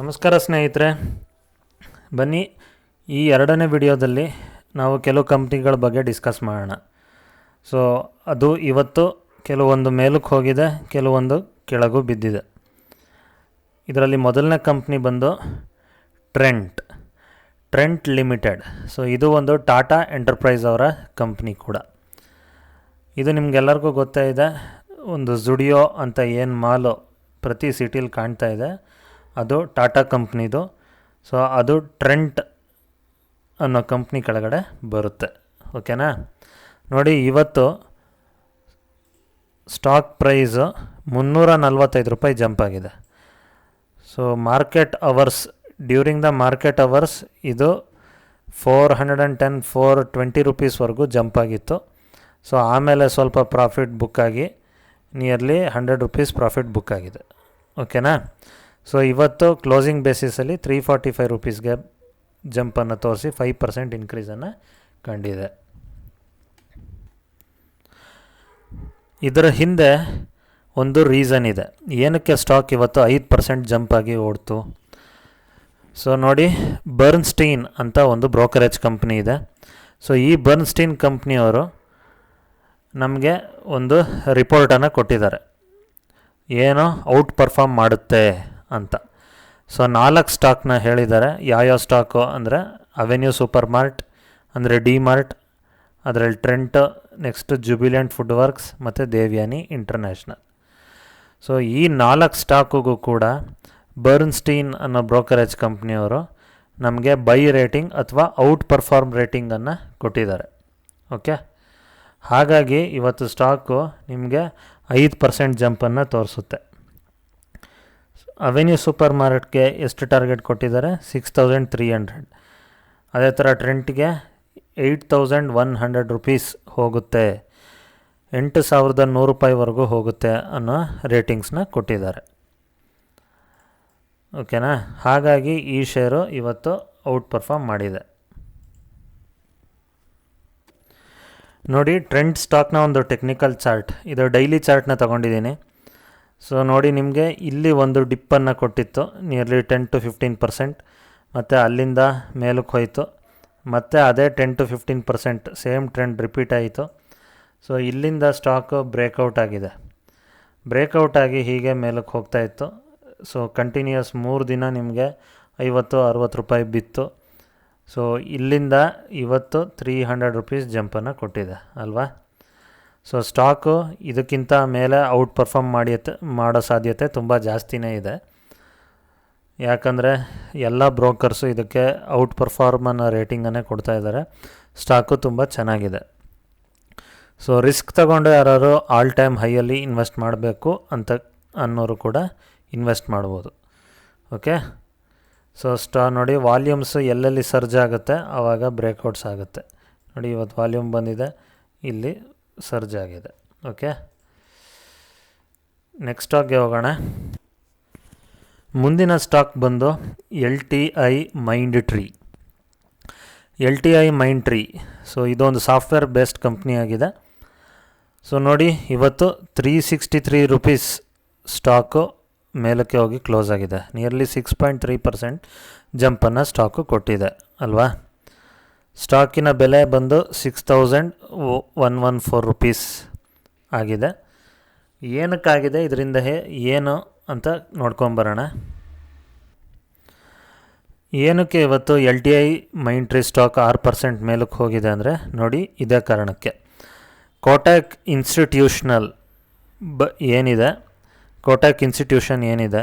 ನಮಸ್ಕಾರ ಸ್ನೇಹಿತರೆ, ಬನ್ನಿ ಈ ಎರಡನೇ ವಿಡಿಯೋದಲ್ಲಿ ನಾವು ಕೆಲವು ಕಂಪ್ನಿಗಳ ಬಗ್ಗೆ ಡಿಸ್ಕಸ್ ಮಾಡೋಣ. ಸೊ ಅದು ಇವತ್ತು ಕೆಲವೊಂದು ಮೇಲಕ್ಕೆ ಹೋಗಿದೆ, ಕೆಲವೊಂದು ಕೆಳಗೂ ಬಿದ್ದಿದೆ. ಇದರಲ್ಲಿ ಮೊದಲನೇ ಕಂಪ್ನಿ ಬಂದು ಟ್ರೆಂಟ್ ಲಿಮಿಟೆಡ್. ಸೊ ಇದು ಒಂದು ಟಾಟಾ ಎಂಟರ್ಪ್ರೈಸ್ ಅವರ ಕಂಪ್ನಿ ಕೂಡ. ಇದು ನಿಮಗೆಲ್ಲರಿಗೂ ಗೊತ್ತೇ ಇದೆ, ಒಂದು ಜುಡಿಯೋ ಅಂತ ಏನು ಮಾಲು ಪ್ರತಿ ಸಿಟಿಲಿ ಕಾಣ್ತಾ ಇದೆ, ಅದು ಟಾಟಾ ಕಂಪ್ನಿದು. ಸೊ ಅದು ಟ್ರೆಂಟ್ ಅನ್ನೋ ಕಂಪ್ನಿ ಕೆಳಗಡೆ ಬರುತ್ತೆ. ಓಕೆನಾ? ನೋಡಿ, ಇವತ್ತು ಸ್ಟಾಕ್ ಪ್ರೈಸು 345 ರೂಪಾಯಿ ಜಂಪ್ ಆಗಿದೆ. So during the market hours ಇದು 420 ರೂಪೀಸ್ವರೆಗೂ ಜಂಪ್ ಆಗಿತ್ತು. ಸೊ ಆಮೇಲೆ ಸ್ವಲ್ಪ ಪ್ರಾಫಿಟ್ ಬುಕ್ ಆಗಿ ನಿಯರ್ಲಿ 100 ರೂಪೀಸ್ ಪ್ರಾಫಿಟ್ ಬುಕ್ ಆಗಿದೆ. ಓಕೆನಾ? ಸೊ ಇವತ್ತು ಕ್ಲೋಸಿಂಗ್ ಬೇಸಿಸಲ್ಲಿ 345 ರೂಪೀಸ್ಗೆ ಜಂಪನ್ನು ತೋರಿಸಿ 5% ಇನ್ಕ್ರೀಸನ್ನು ಕಂಡಿದೆ. ಇದರ ಹಿಂದೆ ಒಂದು ರೀಸನ್ ಇದೆ, ಏನಕ್ಕೆ ಸ್ಟಾಕ್ ಇವತ್ತು 5% ಜಂಪ್ ಆಗಿ ಓಡ್ತು. ಸೊ ನೋಡಿ, ಬರ್ನ್ಸ್ಟೀನ್ ಅಂತ ಒಂದು ಬ್ರೋಕರೇಜ್ ಕಂಪ್ನಿ ಇದೆ. ಸೊ ಈ ಬರ್ನ್ಸ್ಟೀನ್ ಕಂಪ್ನಿಯವರು ನಮಗೆ ಒಂದು ರಿಪೋರ್ಟನ್ನು ಕೊಟ್ಟಿದ್ದಾರೆ, ಏನೋ ಔಟ್ ಪರ್ಫಾರ್ಮ್ ಮಾಡುತ್ತೆ ಅಂತ. ಸೊ 4 ಸ್ಟಾಕ್ನ ಹೇಳಿದ್ದಾರೆ. ಯಾವ್ಯಾವ ಸ್ಟಾಕು ಅಂದರೆ ಅವೆನ್ಯೂ ಸೂಪರ್ ಮಾರ್ಟ್, ಅಂದರೆ ಡಿ ಮಾರ್ಟ್, ಅದರಲ್ಲಿ Trent, next Jubilant food works ಮತ್ತು ದೇವ್ಯಾನಿ ಇಂಟರ್ನ್ಯಾಷನಲ್. ಸೊ ಈ 4 ಸ್ಟಾಕಿಗೂ ಕೂಡ ಬರ್ನ್ಸ್ಟೀನ್ ಅನ್ನೋ ಬ್ರೋಕರೇಜ್ ಕಂಪ್ನಿಯವರು ನಮಗೆ ಬೈ ರೇಟಿಂಗ್ ಅಥವಾ ಔಟ್ ಪರ್ಫಾರ್ಮ್ ರೇಟಿಂಗನ್ನು ಕೊಟ್ಟಿದ್ದಾರೆ. ಓಕೆ, ಹಾಗಾಗಿ ಇವತ್ತು ಸ್ಟಾಕು ನಿಮಗೆ 5% ಜಂಪನ್ನು ತೋರಿಸುತ್ತೆ. ಅವೆನ್ಯೂ ಸೂಪರ್ ಮಾರ್ಟ್ಗೆ ಎಷ್ಟು ಟಾರ್ಗೆಟ್ ಕೊಟ್ಟಿದ್ದಾರೆ? 6300. ಅದೇ ಥರ ಟ್ರೆಂಟ್ಗೆ 8100 ರೂಪೀಸ್ ಹೋಗುತ್ತೆ, 8100 ರೂಪಾಯಿವರೆಗೂ ಹೋಗುತ್ತೆ ಅನ್ನೋ ರೇಟಿಂಗ್ಸ್ನ ಕೊಟ್ಟಿದ್ದಾರೆ. ಓಕೆನಾ? ಹಾಗಾಗಿ ಈ ಶೇರು ಇವತ್ತು ಔಟ್ ಪರ್ಫಾರ್ಮ್ ಮಾಡಿದೆ. ನೋಡಿ, ಟ್ರೆಂಡ್ ಸ್ಟಾಕ್ನ ಒಂದು ಟೆಕ್ನಿಕಲ್ ಚಾರ್ಟ್, ಇದು ಡೈಲಿ ಚಾರ್ಟ್ನ ತೊಗೊಂಡಿದ್ದೀನಿ. ಸೊ ನೋಡಿ, ನಿಮಗೆ ಇಲ್ಲಿ ಒಂದು ಡಿಪ್ಪನ್ನು ಕೊಟ್ಟಿತ್ತು, ನಿಯರ್ಲಿ 10-15%, ಮತ್ತು ಅಲ್ಲಿಂದ ಮೇಲಕ್ಕೆ ಹೋಯಿತು, ಮತ್ತು ಅದೇ 10-15% ಸೇಮ್ ಟ್ರೆಂಡ್ ರಿಪೀಟ್ ಆಯಿತು. ಸೊ ಇಲ್ಲಿಂದ ಸ್ಟಾಕು ಬ್ರೇಕೌಟ್ ಆಗಿದೆ, ಬ್ರೇಕೌಟ್ ಆಗಿ ಹೀಗೆ ಮೇಲಕ್ಕೆ ಹೋಗ್ತಾಯಿತ್ತು. ಸೊ ಕಂಟಿನ್ಯೂಯಸ್ 3 ದಿನ ನಿಮಗೆ 50-60 ರೂಪಾಯಿ ಬಿತ್ತು. ಸೊ ಇಲ್ಲಿಂದ ಇವತ್ತು 300 ರೂಪೀಸ್ ಜಂಪನ್ನು ಕೊಟ್ಟಿದೆ ಅಲ್ವಾ? ಸೊ ಸ್ಟಾಕು ಇದಕ್ಕಿಂತ ಮೇಲೆ ಔಟ್ ಪರ್ಫಾರ್ಮ್ ಮಾಡೋ ಸಾಧ್ಯತೆ ತುಂಬ ಜಾಸ್ತಿನೇ ಇದೆ. ಯಾಕಂದರೆ ಎಲ್ಲ ಬ್ರೋಕರ್ಸು ಇದಕ್ಕೆ ಔಟ್ ಪರ್ಫಾರ್ಮ್ ಅನ್ನೋ ರೇಟಿಂಗನ್ನೇ ಕೊಡ್ತಾ ಇದ್ದಾರೆ. ಸ್ಟಾಕು ತುಂಬ ಚೆನ್ನಾಗಿದೆ. ಸೊ ರಿಸ್ಕ್ ತಗೊಂಡು ಯಾರು ಆಲ್ ಟೈಮ್ ಹೈಯಲ್ಲಿ ಇನ್ವೆಸ್ಟ್ ಮಾಡಬೇಕು ಅಂತ ಅನ್ನೋರು ಕೂಡ ಇನ್ವೆಸ್ಟ್ ಮಾಡ್ಬೋದು. ಓಕೆ, ಸೊ ನೋಡಿ, ವಾಲ್ಯೂಮ್ಸ್ ಎಲ್ಲೆಲ್ಲಿ ಸರ್ಜ್ ಆಗುತ್ತೆ ಆವಾಗ ಬ್ರೇಕ್ಔಟ್ಸ್ ಆಗುತ್ತೆ. ನೋಡಿ, ಇವತ್ತು ವಾಲ್ಯೂಮ್ ಬಂದಿದೆ, ಇಲ್ಲಿ ಸರ್ಜ್ ಆಗಿದೆ. ಓಕೆ, ನೆಕ್ಸ್ಟ್ ಸ್ಟಾಕ್ಗೆ ಹೋಗೋಣ. ಮುಂದಿನ ಸ್ಟಾಕ್ ಬಂದು LTI Mindtree. ಸೊ ಇದೊಂದು ಸಾಫ್ಟ್ವೇರ್ ಬೇಸ್ಡ್ ಕಂಪ್ನಿ ಆಗಿದೆ. ಸೊ ನೋಡಿ, ಇವತ್ತು 363 ರೂಪೀಸ್ ಸ್ಟಾಕು ಮೇಲಕ್ಕೆ ಹೋಗಿ ಕ್ಲೋಸ್ ಆಗಿದೆ, ನಿಯರ್ಲಿ 6.3% ಜಂಪನ್ನು ಸ್ಟಾಕು ಕೊಟ್ಟಿದೆ ಅಲ್ವಾ? ಸ್ಟಾಕಿನ ಬೆಲೆ ಬಂದು 6114 ರೂಪೀಸ್ ಆಗಿದೆ. ಏನಕ್ಕಾಗಿದೆ, ಇದರಿಂದ ಏನು ಅಂತ ನೋಡ್ಕೊಂಬರೋಣ. ಏನಕ್ಕೆ ಇವತ್ತು LTI Mindtree ಸ್ಟಾಕ್ 6% ಮೇಲಕ್ಕೆ ಹೋಗಿದೆ ಅಂದರೆ ನೋಡಿ, ಇದೇ ಕಾರಣಕ್ಕೆ. ಕೋಟಕ್ ಇನ್ಸ್ಟಿಟ್ಯೂಷನ್ ಏನಿದೆ,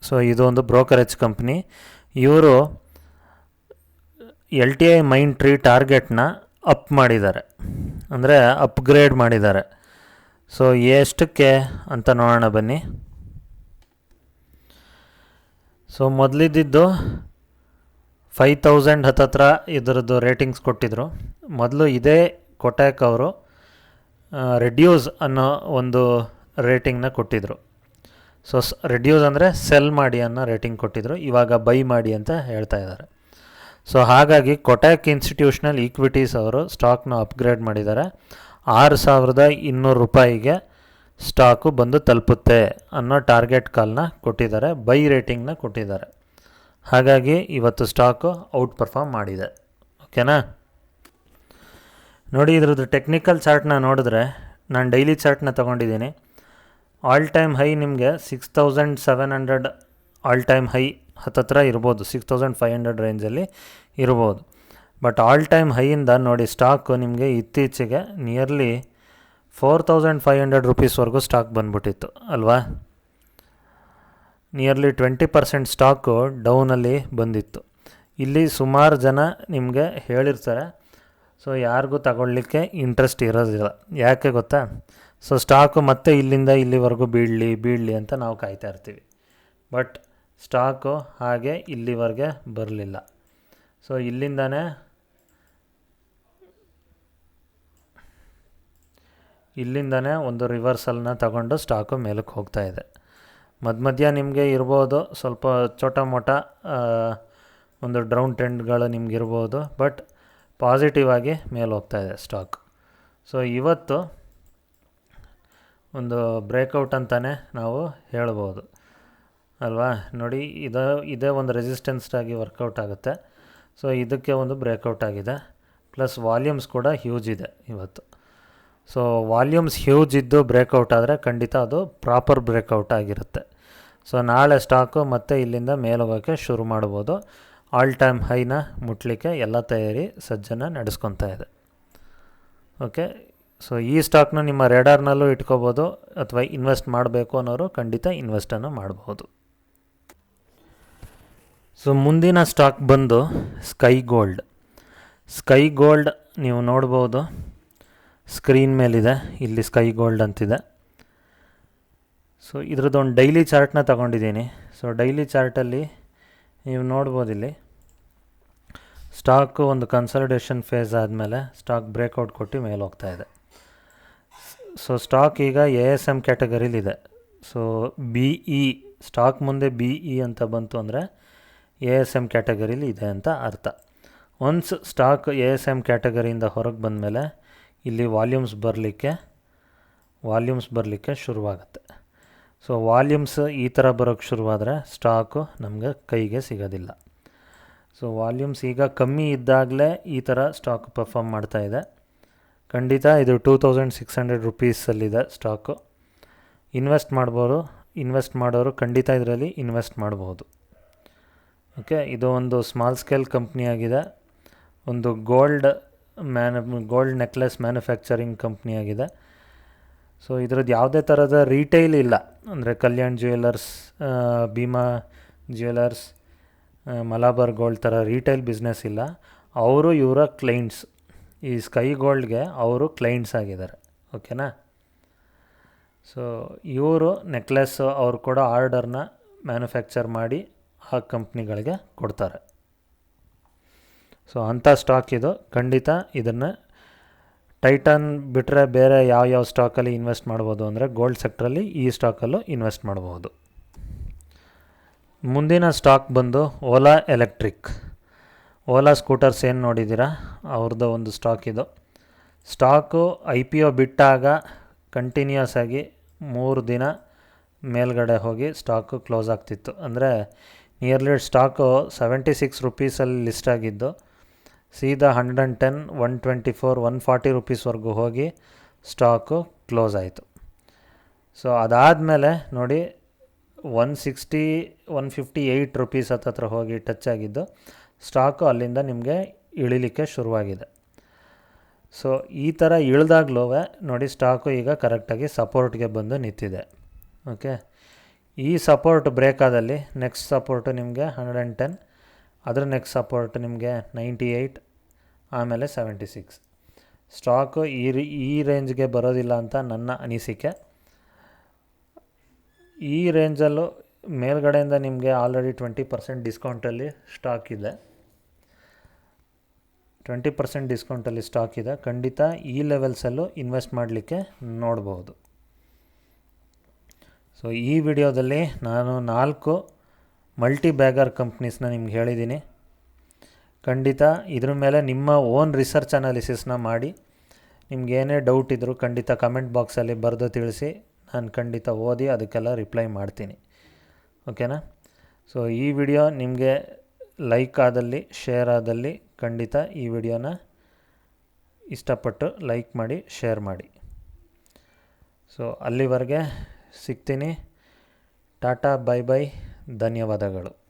ಸೊ ಇದು ಒಂದು ಬ್ರೋಕರೇಜ್ ಕಂಪ್ನಿ. ಇವರು LTI Mindtree ಟಾರ್ಗೆಟ್ನ ಅಪ್ ಮಾಡಿದ್ದಾರೆ, ಅಂದರೆ ಅಪ್ಗ್ರೇಡ್ ಮಾಡಿದ್ದಾರೆ. ಸೊ ಎಷ್ಟಕ್ಕೆ ಅಂತ ನೋಡೋಣ ಬನ್ನಿ. ಸೊ ಮೊದಲಿದ್ದು 5000 ಹತ್ತತ್ರ ಇದರದ್ದು ರೇಟಿಂಗ್ಸ್ ಕೊಟ್ಟಿದ್ದರು. ಮೊದಲು ಇದೇ ಕೊಟಕ್ ಅವರು ರೆಡ್ಯೂಸ್ ಅನ್ನೋ ಒಂದು ರೇಟಿಂಗ್ನ ಕೊಟ್ಟಿದ್ದರು. ಸೊ ರೆಡ್ಯೂಸ್ ಅಂದರೆ ಸೆಲ್ ಮಾಡಿ ಅನ್ನೋ ರೇಟಿಂಗ್ ಕೊಟ್ಟಿದ್ದರು, ಇವಾಗ ಬೈ ಮಾಡಿ ಅಂತ ಹೇಳ್ತಾ ಇದ್ದಾರೆ. ಸೊ ಹಾಗಾಗಿ ಕೊಟಕ್ ಇನ್ಸ್ಟಿಟ್ಯೂಷನಲ್ ಈಕ್ವಿಟೀಸ್ ಅವರು ಸ್ಟಾಕ್ನ ಅಪ್ಗ್ರೇಡ್ ಮಾಡಿದ್ದಾರೆ. 6200 ರೂಪಾಯಿಗೆ ಸ್ಟಾಕು ಬಂದು ತಲುಪುತ್ತೆ ಅನ್ನೋ ಟಾರ್ಗೆಟ್ ಕಾಲ್ನ ಕೊಟ್ಟಿದ್ದಾರೆ, ಬೈ ರೇಟಿಂಗ್ನ ಕೊಟ್ಟಿದ್ದಾರೆ. ಹಾಗಾಗಿ ಇವತ್ತು ಸ್ಟಾಕು ಔಟ್ ಪರ್ಫಾರ್ಮ್ ಮಾಡಿದೆ. ಓಕೆನಾ? ನೋಡಿ, ಇದ್ರದ್ದು ಟೆಕ್ನಿಕಲ್ ಚಾರ್ಟ್ನ ನೋಡಿದ್ರೆ, ನಾನು ಡೈಲಿ ಚಾರ್ಟ್ನ ತೊಗೊಂಡಿದ್ದೀನಿ. ಆಲ್ ಟೈಮ್ ಹೈ ನಿಮಗೆ 6700 ಆಲ್ ಟೈಮ್ ಹೈ ಹತ್ತತ್ರ ಇರ್ಬೋದು, 6500 ರೇಂಜಲ್ಲಿ ಇರ್ಬೋದು. ಬಟ್ ಆಲ್ ಟೈಮ್ ಹೈಯಿಂದ ನೋಡಿ ಸ್ಟಾಕು ನಿಮಗೆ ಇತ್ತೀಚೆಗೆ ನಿಯರ್ಲಿ 4500 ರುಪೀಸ್ವರೆಗೂ ಸ್ಟಾಕ್ ಬಂದ್ಬಿಟ್ಟಿತ್ತು ಅಲ್ವಾ? ನಿಯರ್ಲಿ 20% ಸ್ಟಾಕು ಡೌನಲ್ಲಿ ಬಂದಿತ್ತು. ಇಲ್ಲಿ ಸುಮಾರು ಜನ ನಿಮಗೆ ಹೇಳಿರ್ತಾರೆ, ಸೊ ಯಾರಿಗೂ ತಗೊಳ್ಳಿಕ್ಕೆ ಇಂಟ್ರೆಸ್ಟ್ ಇರೋದಿಲ್ಲ. ಯಾಕೆ ಗೊತ್ತಾ? ಸೊ ಸ್ಟಾಕು ಮತ್ತೆ ಇಲ್ಲಿಂದ ಇಲ್ಲಿವರೆಗೂ ಬೀಳಲಿ ಅಂತ ನಾವು ಕಾಯ್ತಾ ಇರ್ತೀವಿ. ಬಟ್ ಸ್ಟಾಕು ಹಾಗೆ ಇಲ್ಲಿವರೆಗೆ ಬರಲಿಲ್ಲ. ಸೊ ಇಲ್ಲಿಂದನೇ ಒಂದು ರಿವರ್ಸಲ್ನ ತಗೊಂಡು ಸ್ಟಾಕು ಮೇಲಕ್ಕೆ ಹೋಗ್ತಾ ಇದೆ. ಮಧ್ಯ ನಿಮಗೆ ಇರ್ಬೋದು ಸ್ವಲ್ಪ ಚೋಟ ಮೋಟ ಒಂದು ಡ್ರೌನ್ ಟ್ರೆಂಡ್ಗಳು ನಿಮಗಿರ್ಬೋದು, ಬಟ್ ಪಾಸಿಟಿವ್ ಆಗಿ ಮೇಲೆ ಹೋಗ್ತಾ ಇದೆ ಸ್ಟಾಕ್. ಸೊ ಇವತ್ತು ಒಂದು ಬ್ರೇಕೌಟ್ ಅಂತಲೇ ನಾವು ಹೇಳ್ಬೋದು ಅಲ್ವಾ? ನೋಡಿ, ಇದೇ ಒಂದು ರೆಸಿಸ್ಟೆನ್ಸ್ ಆಗಿ ವರ್ಕೌಟ್ ಆಗುತ್ತೆ. ಸೊ ಇದಕ್ಕೆ ಒಂದು ಬ್ರೇಕೌಟ್ ಆಗಿದೆ, ಪ್ಲಸ್ ವಾಲ್ಯೂಮ್ಸ್ ಕೂಡ ಹ್ಯೂಜ್ ಇದೆ ಇವತ್ತು. ಸೊ ವಾಲ್ಯೂಮ್ಸ್ ಹ್ಯೂಜ್ ಇದ್ದು ಬ್ರೇಕೌಟ್ ಆದರೆ ಖಂಡಿತ ಅದು ಪ್ರಾಪರ್ ಬ್ರೇಕೌಟ್ ಆಗಿರುತ್ತೆ. ಸೊ ನಾಳೆ ಸ್ಟಾಕು ಮತ್ತೆ ಇಲ್ಲಿಂದ ಮೇಲೋಗೋಕ್ಕೆ ಶುರು ಮಾಡ್ಬೋದು. ಆಲ್ ಟೈಮ್ ಹೈನ ಮುಟ್ಲಿಕ್ಕೆ ಎಲ್ಲ ತಯಾರಿ ಸಜ್ಜನ ನಡೆಸ್ಕೊತಾ ಇದೆ. ಓಕೆ, ಸೊ ಈ ಸ್ಟಾಕ್ನ ನಿಮ್ಮ ರೇಡಾರ್ನಲ್ಲೂ ಇಟ್ಕೋಬೋದು, ಅಥವಾ ಇನ್ವೆಸ್ಟ್ ಮಾಡಬೇಕು ಅನ್ನೋರು ಖಂಡಿತ ಇನ್ವೆಸ್ಟನ್ನು ಮಾಡ್ಬೋದು. ಸೊ ಮುಂದಿನ ಸ್ಟಾಕ್ ಬಂದು ಸ್ಕೈ ಗೋಲ್ಡ್ ನೀವು ನೋಡ್ಬೋದು, ಸ್ಕ್ರೀನ್ ಮೇಲಿದೆ, ಇಲ್ಲಿ ಸ್ಕೈ ಗೋಲ್ಡ್ ಅಂತಿದೆ. ಸೊ ಇದ್ರದ್ದೊಂದು ಡೈಲಿ ಚಾರ್ಟ್ನ ತಗೊಂಡಿದ್ದೀನಿ. ಸೊ ಡೈಲಿ ಚಾರ್ಟಲ್ಲಿ ನೀವು ನೋಡ್ಬೋದು, ಇಲ್ಲಿ ಸ್ಟಾಕು ಒಂದು ಕನ್ಸಾಲಿಡೇಷನ್ ಫೇಸ್ ಆದಮೇಲೆ ಸ್ಟಾಕ್ ಬ್ರೇಕೌಟ್ ಕೊಟ್ಟು ಮೇಲೆ ಹೋಗ್ತಾ ಇದೆ. ಸೊ ಸ್ಟಾಕ್ ಈಗ ASM ಕ್ಯಾಟಗರಿಲಿದೆ. ಸೊ BE ಸ್ಟಾಕ್ ಮುಂದೆ BE ಅಂತ ಬಂತು ಅಂದರೆ ASM ಕ್ಯಾಟಗರಿಲಿ ಇದೆ ಅಂತ ಅರ್ಥ. ಒನ್ಸ್ ಸ್ಟಾಕ್ ASM ಕ್ಯಾಟಗರಿಯಿಂದ ಹೊರಗೆ ಬಂದಮೇಲೆ ಇಲ್ಲಿ ವಾಲ್ಯೂಮ್ಸ್ ಬರಲಿಕ್ಕೆ ಶುರುವಾಗುತ್ತೆ. ಸೊ ವಾಲ್ಯೂಮ್ಸ್ ಈ ಥರ ಬರೋಕ್ಕೆ ಶುರುವಾದರೆ ಸ್ಟಾಕು ನಮಗೆ ಕೈಗೆ ಸಿಗೋದಿಲ್ಲ. ಸೊ ವಾಲ್ಯೂಮ್ಸ್ ಈಗ ಕಮ್ಮಿ ಇದ್ದಾಗಲೇ ಈ ಥರ ಸ್ಟಾಕ್ ಪರ್ಫಾರ್ಮ್ ಮಾಡ್ತಾಯಿದೆ. ಖಂಡಿತ ಇದು 2600 ರುಪೀಸಲ್ಲಿದೆ ಸ್ಟಾಕು. ಇನ್ವೆಸ್ಟ್ ಮಾಡೋರು ಖಂಡಿತ ಇದರಲ್ಲಿ ಇನ್ವೆಸ್ಟ್ ಮಾಡ್ಬೋದು. ಓಕೆ, ಇದು ಒಂದು ಸ್ಮಾಲ್ ಸ್ಕೇಲ್ ಕಂಪ್ನಿ ಆಗಿದೆ, ಒಂದು ಗೋಲ್ಡ್ ನೆಕ್ಲೆಸ್ ಮ್ಯಾನುಫ್ಯಾಕ್ಚರಿಂಗ್ ಕಂಪ್ನಿ ಆಗಿದೆ. ಸೊ ಇದರದ್ದು ಯಾವುದೇ ಥರದ ರೀಟೈಲ್ ಇಲ್ಲ, ಅಂದರೆ Kalyan jewellers, Bhima jewellers, Malabar gold ಥರ ರೀಟೈಲ್ ಬಿಸ್ನೆಸ್ ಇಲ್ಲ. ಅವರು ಇವರ ಕ್ಲೈಂಟ್ಸ್, ಈ ಸ್ಕೈ ಗೋಲ್ಡ್ಗೆ ಅವರು ಕ್ಲೈಂಟ್ಸ್ ಆಗಿದ್ದಾರೆ. ಓಕೆನಾ? ಸೊ ಇವರು ನೆಕ್ಲೆಸ್ ಅವ್ರು ಕೊಡೋ ಆರ್ಡರ್ನ ಮ್ಯಾನುಫ್ಯಾಕ್ಚರ್ ಮಾಡಿ ಆ ಕಂಪ್ನಿಗಳಿಗೆ ಕೊಡ್ತಾರೆ. ಸೊ ಅಂಥ ಸ್ಟಾಕ್ ಇದು. ಖಂಡಿತ ಇದನ್ನು ಟೈಟನ್ ಬಿಟ್ಟರೆ ಬೇರೆ ಯಾವ ಸ್ಟಾಕಲ್ಲಿ ಇನ್ವೆಸ್ಟ್ ಮಾಡ್ಬೋದು ಅಂದರೆ ಗೋಲ್ಡ್ ಸೆಕ್ಟ್ರಲ್ಲಿ ಈ ಸ್ಟಾಕಲ್ಲೂ ಇನ್ವೆಸ್ಟ್ ಮಾಡ್ಬೋದು. ಮುಂದಿನ ಸ್ಟಾಕ್ ಬಂದು ಓಲಾ ಎಲೆಕ್ಟ್ರಿಕ್. ಓಲಾ ಸ್ಕೂಟರ್ಸ್ ಏನು ನೋಡಿದ್ದೀರಾ, ಅವ್ರದ್ದು ಒಂದು ಸ್ಟಾಕ್ ಇದು. ಸ್ಟಾಕು IPO ಬಿಟ್ಟಾಗ ಕಂಟಿನ್ಯೂಸ್ ಆಗಿ 3 ದಿನ ಮೇಲ್ಗಡೆ ಹೋಗಿ ಸ್ಟಾಕು ಕ್ಲೋಸ್ ಆಗ್ತಿತ್ತು. ಅಂದರೆ ನಿಯರ್ಲಿ ಸ್ಟಾಕು 76 ರುಪೀಸಲ್ಲಿ ಲಿಸ್ಟ್ ಆಗಿದ್ದು ಸೀದಾ 110, 124, 140 ರುಪೀಸ್ವರೆಗೂ ಹೋಗಿ ಸ್ಟಾಕು ಕ್ಲೋಸ್ ಆಯಿತು. ಸೊ ಅದಾದಮೇಲೆ ನೋಡಿ 160, 158 ರುಪೀಸ್ ಹತ್ರ ಹೋಗಿ ಟಚ್ ಆಗಿದ್ದು ಸ್ಟಾಕು ಅಲ್ಲಿಂದ ನಿಮಗೆ ಇಳಿಲಿಕ್ಕೆ ಶುರುವಾಗಿದೆ. ಸೊ ಈ ಥರ ಇಳಿದಾಗ್ಲೂ ನೋಡಿ ಸ್ಟಾಕು ಈಗ ಕರೆಕ್ಟಾಗಿ ಸಪೋರ್ಟ್ಗೆ ಬಂದು ನಿಂತಿದೆ. ಓಕೆ, ಈ ಸಪೋರ್ಟ್ ಬ್ರೇಕ್ ಆದಲ್ಲಿ ನೆಕ್ಸ್ಟ್ ಸಪೋರ್ಟು ನಿಮಗೆ 110, ಅದರ ನೆಕ್ಸ್ಟ್ ಸಪೋರ್ಟ್ ನಿಮಗೆ 98, ಆಮೇಲೆ 76. ಸ್ಟಾಕು ಈ ರೇಂಜ್ಗೆ ಬರೋದಿಲ್ಲ ಅಂತ ನನ್ನ ಅನಿಸಿಕೆ. ಈ ರೇಂಜಲ್ಲೂ ಮೇಲ್ಗಡೆಯಿಂದ ನಿಮಗೆ ಆಲ್ರೆಡಿ 20% ಡಿಸ್ಕೌಂಟಲ್ಲಿ ಸ್ಟಾಕ್ ಇದೆ. 20% ಡಿಸ್ಕೌಂಟಲ್ಲಿ ಸ್ಟಾಕ್ ಇದೆ. ಖಂಡಿತ ಈ ಲೆವೆಲ್ಸಲ್ಲೂ ಇನ್ವೆಸ್ಟ್ ಮಾಡಲಿಕ್ಕೆ ನೋಡ್ಬೋದು. ಸೊ ಈ ವಿಡಿಯೋದಲ್ಲಿ ನಾನು 4 ಮಲ್ಟಿ ಬ್ಯಾಗರ್ ಕಂಪ್ನೀಸ್ನ ನಿಮ್ಗೆ ಹೇಳಿದ್ದೀನಿ. ಖಂಡಿತ ಇದ್ರ ಮೇಲೆ ನಿಮ್ಮ ಓನ್ ರಿಸರ್ಚ್ ಅನಾಲಿಸಿಸ್ನ ಮಾಡಿ, ನಿಮ್ಗೇನೇ ಡೌಟ್ ಇದ್ದರೂ ಖಂಡಿತ ಕಮೆಂಟ್ ಬಾಕ್ಸಲ್ಲಿ ಬರೆದು ತಿಳಿಸಿ, ನಾನು ಖಂಡಿತ ಓದಿ ಅದಕ್ಕೆಲ್ಲ ರಿಪ್ಲೈ ಮಾಡ್ತೀನಿ. ಓಕೆನಾ? ಸೊ ಈ ವಿಡಿಯೋ ನಿಮಗೆ ಲೈಕ್ ಆದಲ್ಲಿ, ಶೇರ್ ಆದಲ್ಲಿ ಖಂಡಿತ ಈ ವಿಡಿಯೋನ ಇಷ್ಟಪಟ್ಟು ಲೈಕ್ ಮಾಡಿ, ಶೇರ್ ಮಾಡಿ. ಸೊ ಅಲ್ಲಿವರೆಗೆ ಸಿಗ್ತೀನಿ. ಟಾಟಾ, ಬೈ ಬೈ, ಧನ್ಯವಾದಗಳು.